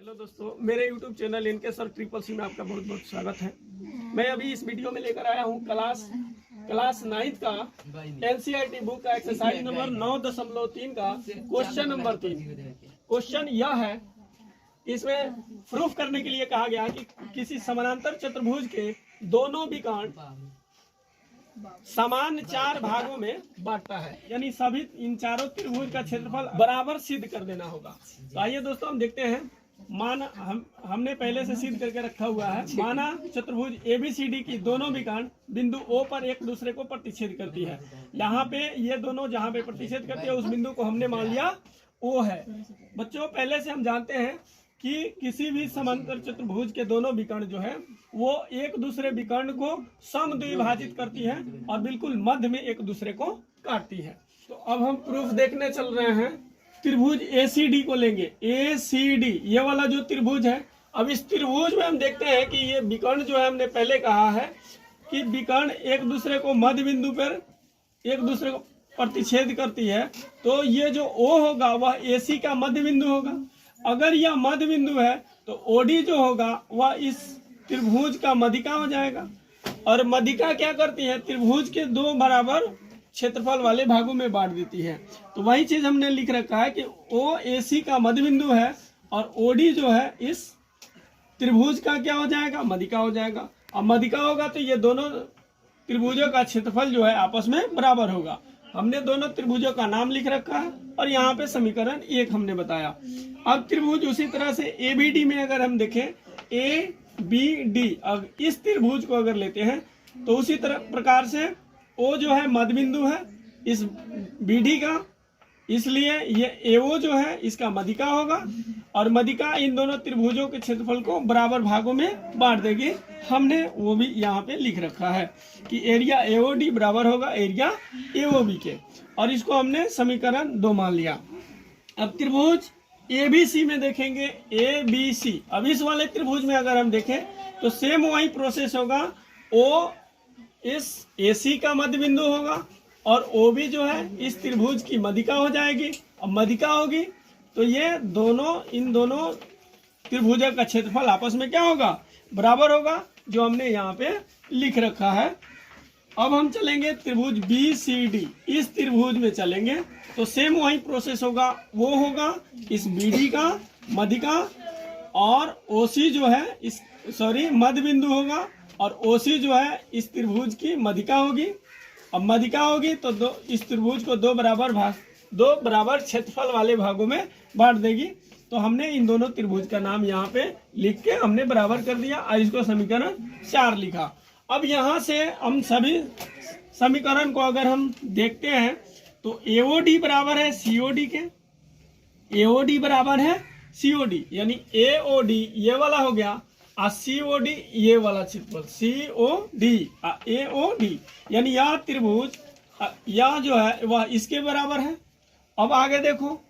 Hello दोस्तों, मेरे YouTube channel इनके सर ट्रिपल सी में आपका बहुत बहुत स्वागत है। मैं अभी इस वीडियो में लेकर आया हूँ क्लास 9 का NCERT बुक का एक्सरसाइज नंबर 9.3 का क्वेश्चन नंबर 3। क्वेश्चन यह है कि इसमें प्रूफ करने के लिए कहा गया कि किसी समानांतर चतुर्भुज के दोनों विकर्ण समान 4 भागों में बांटता है, यानी सभी इन चारों त्रिभुज का क्षेत्रफल बराबर सिद्ध कर देना होगा। तो आइए दोस्तों हम देखते हैं। माना हमने पहले से सिद्ध करके रखा हुआ है। माना चतुर्भुज ABCD की दोनों विकर्ण बिंदु O पर एक दूसरे को प्रतिच्छेद करती है। यहाँ पे ये दोनों जहाँ पे प्रतिच्छेद करती है उस बिंदु को हमने मान लिया O है। बच्चों, पहले से हम जानते हैं कि किसी भी समांतर चतुर्भुज के दोनों विकर्ण जो है वो एक दूसरे विकर्ण को समद्विभाजित करती है और बिल्कुल मध्य में एक दूसरे को काटती है। तो अब हम प्रूफ देखने चल रहे हैं। त्रिभुज ACD को लेंगे। ACD ये वाला जो त्रिभुज है, अब इस त्रिभुज में हम देखते हैं कि ये विकर्ण जो है, हमने पहले कहा है कि विकर्ण एक दूसरे को मध्य बिंदु पर एक दूसरे को प्रतिच्छेद करती है। तो ये जो O होगा वह AC का मध्य बिंदु होगा। अगर यह मध्य बिंदु है तो OD जो होगा वह इस त्रिभुज का मध्यिका हो जाएगा। और मध्यिका क्या करती है? त्रिभुज के दो बराबर क्षेत्रफल वाले भागों में बांट देती है। तो वही चीज हमने लिख रखा है कि OAC का मध्य बिंदु है और OD जो है इस त्रिभुज का क्या हो जाएगा? मध्यिका हो जाएगा। अब मध्यिका होगा तो ये दोनों त्रिभुजों का क्षेत्रफल जो है आपस में बराबर होगा। हमने दोनों त्रिभुजों का नाम लिख रखा है और यहाँ पे समीकरण 1 हमने बताया। अब त्रिभुज उसी तरह से ABD में अगर हम देखें, ABD अब इस त्रिभुज को अगर लेते हैं तो उसी तरह प्रकार से O जो है मध्य बिंदु है इस BD का, इसलिए ये AO जो है इसका मध्यिका होगा और मध्यिका इन दोनों त्रिभुजों के क्षेत्रफल को बराबर भागों में बांट देगी। हमने वो भी यहाँ पे लिख रखा है कि एरिया AOD बराबर होगा एरिया AOB के, और इसको हमने समीकरण 2 मान लिया। अब त्रिभुज ABC में देखेंगे। ABC अब इस वाले त्रिभुज में अगर हम देखें तो सेम वही प्रोसेस होगा। O इस AC का मध्य बिंदु होगा और OB जो है इस त्रिभुज की मध्यिका हो जाएगी। अब मध्यिका होगी तो ये दोनों इन दोनों त्रिभुजों का क्षेत्रफल आपस में क्या होगा? बराबर होगा, जो हमने यहाँ पे लिख रखा है। अब हम चलेंगे त्रिभुज BCD, इस त्रिभुज में चलेंगे तो सेम वही प्रोसेस होगा। वो होगा इस BD का मध्यिका और OC जो है इस मध्य बिंदु होगा और OC जो है इस त्रिभुज की मध्यिका होगी। अब मध्यिका होगी तो इस त्रिभुज को दो बराबर क्षेत्रफल वाले भागों में बांट देगी। तो हमने इन दोनों त्रिभुज का नाम यहाँ पे लिख के हमने बराबर कर दिया और इसको समीकरण 4 लिखा। अब यहाँ से हम सभी समीकरण को अगर हम देखते हैं तो AOD बराबर है COD के, AOD बराबर है COD, यानी AOD ये वाला हो गया और COD ये वाला क्षेत्रफल COD AOD, यानी यह त्रिभुज यह जो है वह इसके बराबर है। अब आगे देखो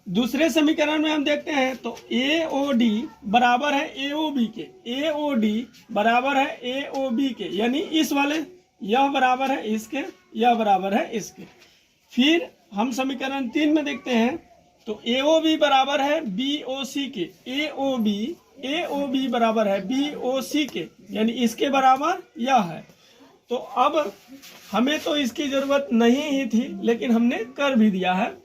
दूसरे समीकरण में हम देखते हैं तो AOD बराबर है AOB के, AOD बराबर है AOB के, यानी इस वाले यह बराबर है इसके, यह बराबर है इसके। फिर हम समीकरण 3 में देखते हैं तो AOB बराबर है BOC के, AOB बराबर है BOC के, यानी इसके बराबर यह है। तो अब हमें तो इसकी जरूरत नहीं ही थी लेकिन हमने कर भी दिया है।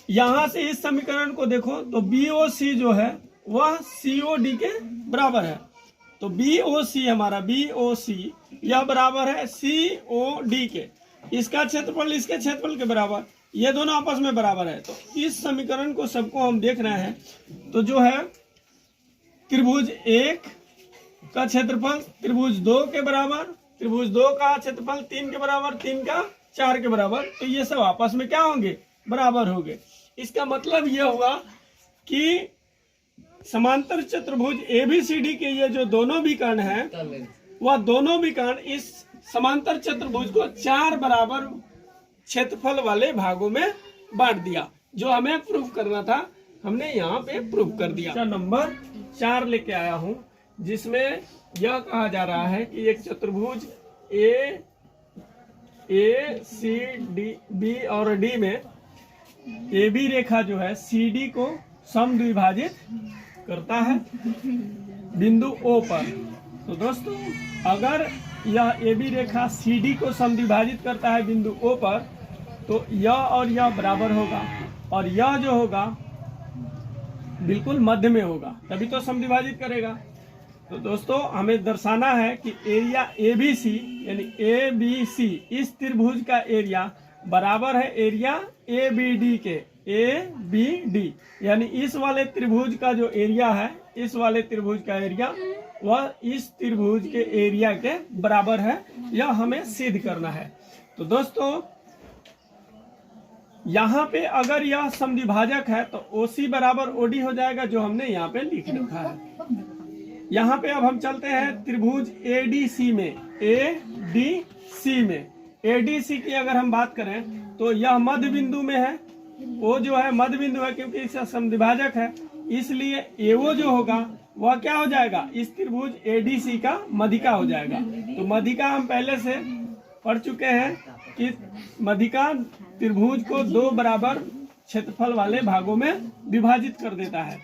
यहाँ से इस समीकरण को देखो तो BOC जो है वह COD के बराबर है। तो BOC हमारा BOC यह बराबर है COD के, इसका क्षेत्रफल इसके क्षेत्रफल के बराबर, ये दोनों आपस में बराबर है। तो इस समीकरण को सबको हम देख रहे हैं तो जो है त्रिभुज 1 का क्षेत्रफल त्रिभुज 2 के बराबर, त्रिभुज 2 का क्षेत्रफल 3 के बराबर, 3 का 4 के बराबर, तो ये सब आपस में क्या होंगे? बराबर होंगे। इसका मतलब यह हुआ कि समांतर चतुर्भुज ABCD के ये जो दोनों विकर्ण हैं वह दोनों विकर्ण इस समांतर चतुर्भुज को 4 बराबर क्षेत्रफल वाले भागों में बांट दिया। जो हमें प्रूफ करना था हमने यहाँ पे प्रूफ कर दिया। नंबर 4 लेके आया हूँ जिसमें यह कहा जा रहा है कि एक चतुर्भुज ACD और D में AB रेखा जो है CD को समद्विभाजित करता है बिंदु O पर। तो दोस्तों अगर यह AB रेखा CD को समद्विभाजित करता है बिंदु O पर, तो यह और यह बराबर होगा और यह जो होगा बिल्कुल मध्य में होगा, तभी तो समद्विभाजित करेगा। तो दोस्तों हमें दर्शाना है कि एरिया ABC यानी ABC इस त्रिभुज का एरिया बराबर है एरिया ABD के। ABD यानी इस वाले त्रिभुज का जो एरिया है, इस वाले त्रिभुज का एरिया वह इस त्रिभुज के एरिया के बराबर है, यह हमें सिद्ध करना है। तो दोस्तों यहाँ पे अगर यह समद्विभाजक है तो OC बराबर OD हो जाएगा, जो हमने यहाँ पे लिख रखा है। यहाँ पे अब हम चलते हैं त्रिभुज ADC में। ADC में ADC की अगर हम बात करें तो यह मध्य बिंदु में है। वो जो है मध्य बिंदु है क्योंकि इसका समद्विभाजक है, इसलिए AO जो होगा वह क्या हो जाएगा, इस त्रिभुज ADC का मध्यिका हो जाएगा। तो मध्यिका हम पहले से पढ़ चुके हैं कि मध्यिका त्रिभुज को दो बराबर क्षेत्रफल वाले भागों में विभाजित कर देता है।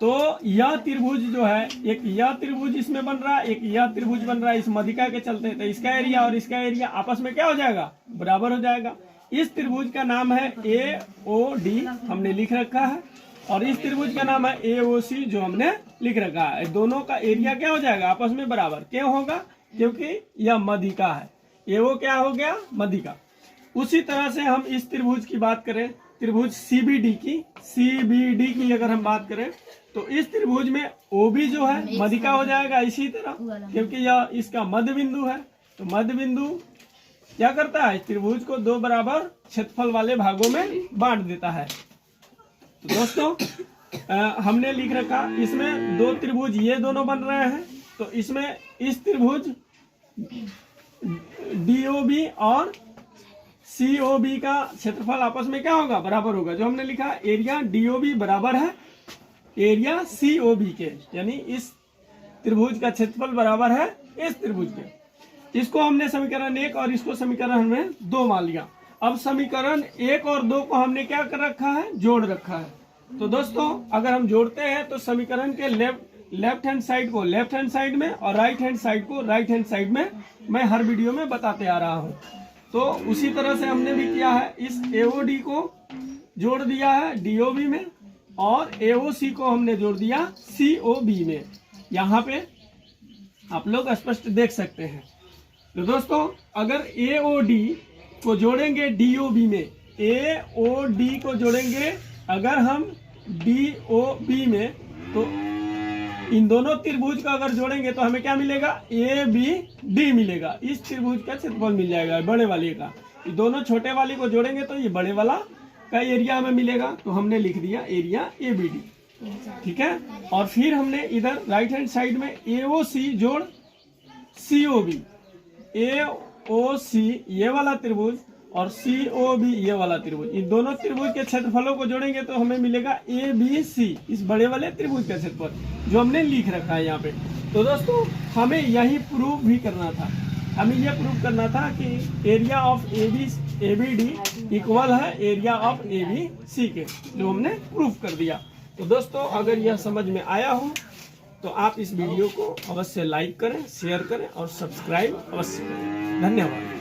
तो यह त्रिभुज जो है, एक यह त्रिभुज इसमें बन रहा है, एक यह त्रिभुज बन रहा है इस मध्यिका के चलते, तो इसका एरिया और इसका एरिया आपस में क्या हो जाएगा, बराबर हो जाएगा। इस त्रिभुज का नाम है AOD, हमने लिख रखा है, और इस त्रिभुज का नाम है AOC, जो हमने लिख रखा है। दोनों का एरिया क्या हो जाएगा, आपस में बराबर। क्यों होगा, क्योंकि यह मध्यिका है। AO क्या हो गया, मध्यिका। उसी तरह से हम इस त्रिभुज की बात करें, त्रिभुज CBD की अगर हम बात करें तो इस त्रिभुज में OB जो है मध्यिका हो जाएगा इसी तरह, क्योंकि यह इसका मध्य बिंदु है। तो मध्य बिंदु क्या करता है, त्रिभुज को दो बराबर क्षेत्रफल वाले भागों में बांट देता है। तो दोस्तों हमने लिख रखा, इसमें दो त्रिभुज ये दोनों बन रहे हैं, तो इसमें इस त्रिभुज DOB और COB का क्षेत्रफल आपस में क्या होगा, बराबर होगा। जो हमने लिखा एरिया DOB बराबर है एरिया COB के, यानी इस त्रिभुज का क्षेत्रफल बराबर है इस त्रिभुज के। इसको हमने समीकरण 1 और इसको समीकरण हमने 2 मान लिया। अब समीकरण 1 और 2 को हमने क्या कर रखा है, जोड़ रखा है। तो दोस्तों अगर हम जोड़ते हैं तो समीकरण के लेफ्ट हैंड साइड को लेफ्ट हैंड साइड में और राइट हैंड साइड को राइट हैंड साइड में मैं हर वीडियो में बताते आ रहा हूँ। तो उसी तरह से हमने भी किया है, इस AOD को जोड़ दिया है DOB में और AOC को हमने जोड़ दिया COB में। यहाँ पे आप लोग स्पष्ट देख सकते हैं। तो दोस्तों अगर AOD को जोड़ेंगे DOB में, AOD को जोड़ेंगे अगर हम DOB में, तो इन दोनों त्रिभुज का अगर जोड़ेंगे तो हमें क्या मिलेगा, ABD मिलेगा। इस त्रिभुज का क्षेत्रफल मिल जाएगा बड़े वाले का। ये दोनों छोटे वाले को जोड़ेंगे तो ये बड़े वाला का एरिया हमें मिलेगा। तो हमने लिख दिया एरिया ABD, ठीक है। और फिर हमने इधर राइट हैंड साइड में AOC जोड़ COB, AOC ये वाला त्रिभुज और COB ये वाला त्रिभुज, इन दोनों त्रिभुज के क्षेत्रफलों को जोड़ेंगे तो हमें मिलेगा ABC, इस बड़े वाले त्रिभुज का क्षेत्रफल, जो हमने लिख रखा है यहाँ पे। तो दोस्तों हमें यही प्रूव भी करना था, हमें यह प्रूव करना था कि एरिया ऑफ ABD इक्वल है एरिया ऑफ ABC के, जो हमने प्रूफ कर दिया। तो दोस्तों अगर यह समझ में आया हो तो आप इस वीडियो को अवश्य लाइक करें, शेयर करें और सब्सक्राइब अवश्य करें। धन्यवाद।